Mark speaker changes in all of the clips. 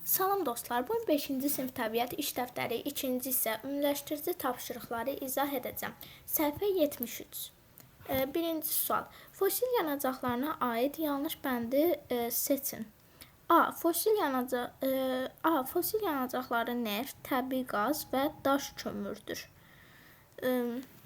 Speaker 1: Salam dostlar, bu 5-ci sinif təbiət iş dəftəri, 2-ci isə ümumiləşdirici tapşırıqları izah edəcəm. Səhifə 73. Birinci sual. Fosil yanacaqlarına aid yanlış bəndi seçin. A. Fosil yanacaqları neft, təbii qaz və daş kömürdür.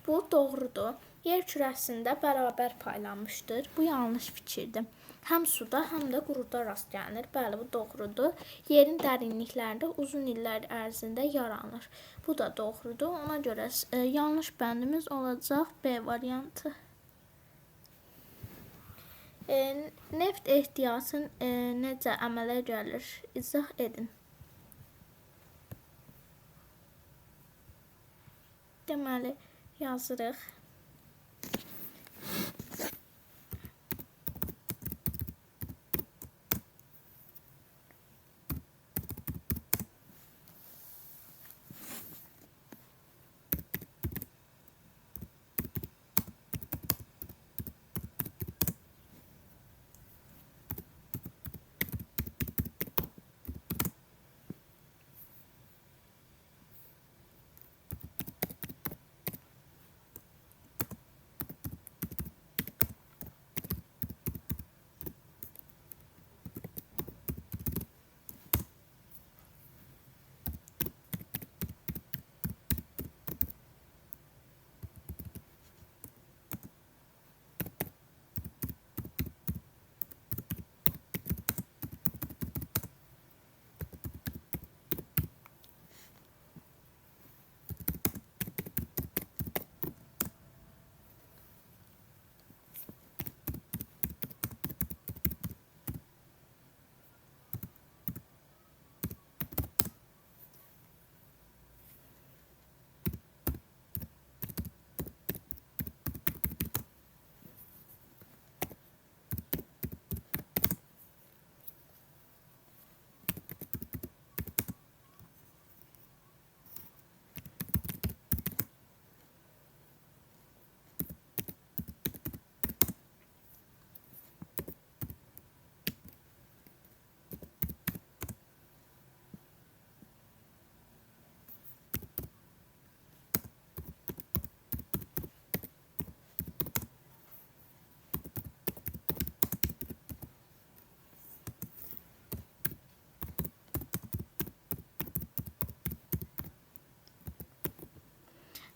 Speaker 1: Bu doğrudur. Yer kürəsində bərabər paylanmışdır. Bu yanlış fikirdir. Həm suda, həm də quruda rast gəlinir. Bəli, bu doğrudur. Yerin dərinliklərində uzun illər ərzində yaranır. Bu da doğrudur. Ona görə yanlış bəndimiz olacaq B variantı. Neft ehtiyatı necə əmələ gəlir? İzah edin. Deməli, yazırıq.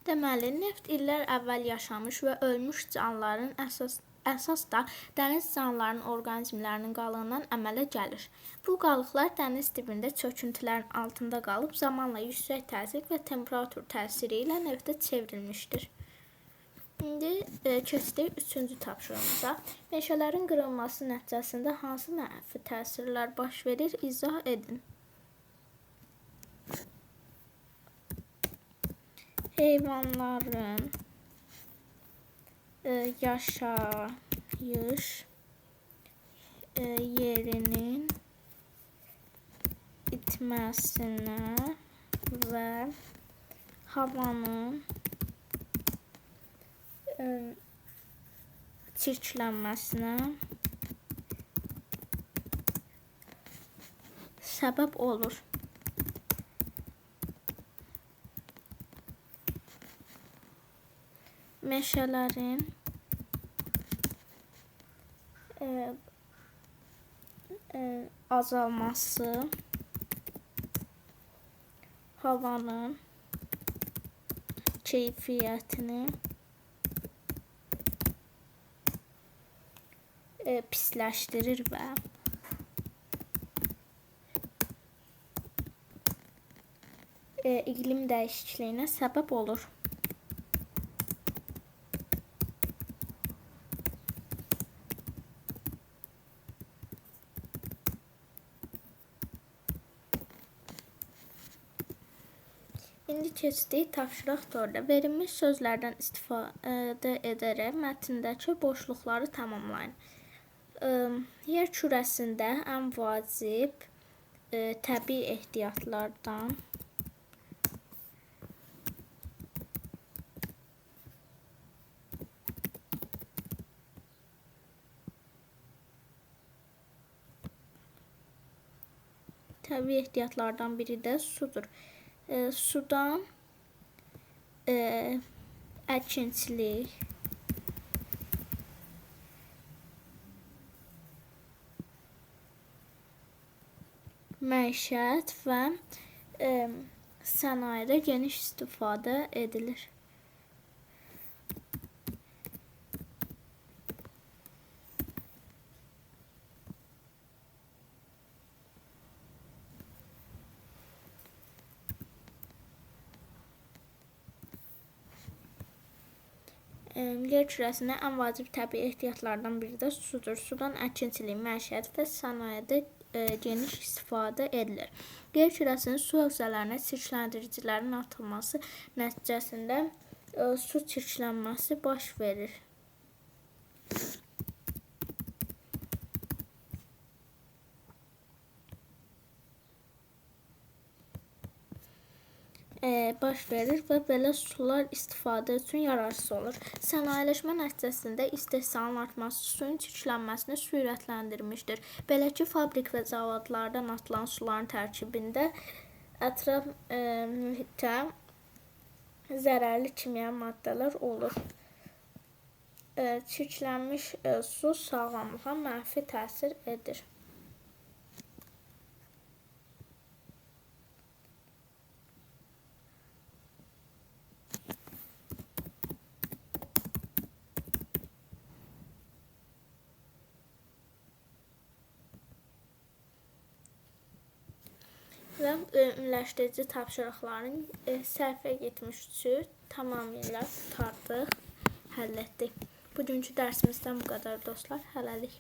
Speaker 1: Deməli, neft illər əvvəl yaşamış və ölmüş canlıların əsas da dəniz canlılarının orqanizmlərinin qalığından əmələ gəlir. Bu qalıqlar dəniz dibində çöküntülərin altında qalıb zamanla yüksək təsir və temperatur təsiri ilə neftə çevrilmişdir. İndi keçdik 3-cü tapşırığımıza. Meşələrin qırılması nəticəsində hansı mənfi təsirlər baş verir? İzah edin. Heyvanların yaşayış yerinin itməsinə və havanın çirklənməsinə səbəb olur. Meşələrin azalması havanın keyfiyyətini pisləşdirir və iqlim dəyişikliyinə səbəb olur. İndi keçdik tapşırıq 4-ə. Verilmiş sözlərdən istifadə edərək mətndəki boşluqları tamamlayın. Yer kürəsində ən vacib təbii ehtiyatlardan Təbii ehtiyatlardan biri də sudur. Sudan əkinçilik, məişət və sənayedə geniş istifadə edilir. Yer kürəsində ən vacib təbii ehtiyatlardan biri də sudur. Sudan əkinçilik, məişət və sənayedə geniş istifadə edilir. Yer kürəsinin su hövzələrinə çirkləndiricilərin atılması nəticəsində su çirklənməsi baş verir. Və belə sular istifadə üçün yararsız olur. Sənayeleşmə nəticəsində istehsalın artması suyun çirklənməsini sürətləndirmişdir. Belə ki, fabrik və zavodlardan atılan suların tərkibində ətraf mühitə zərərli kimya maddələr olur. Çirklənmiş su sağlamlığa mənfi təsir edir. Və ümumiləşdirici tapşırıqların səhifə 73-ü tamamilə qurtardıq, həll etdik. Bugünkü dərsimizdən bu qədər dostlar. Hələlik.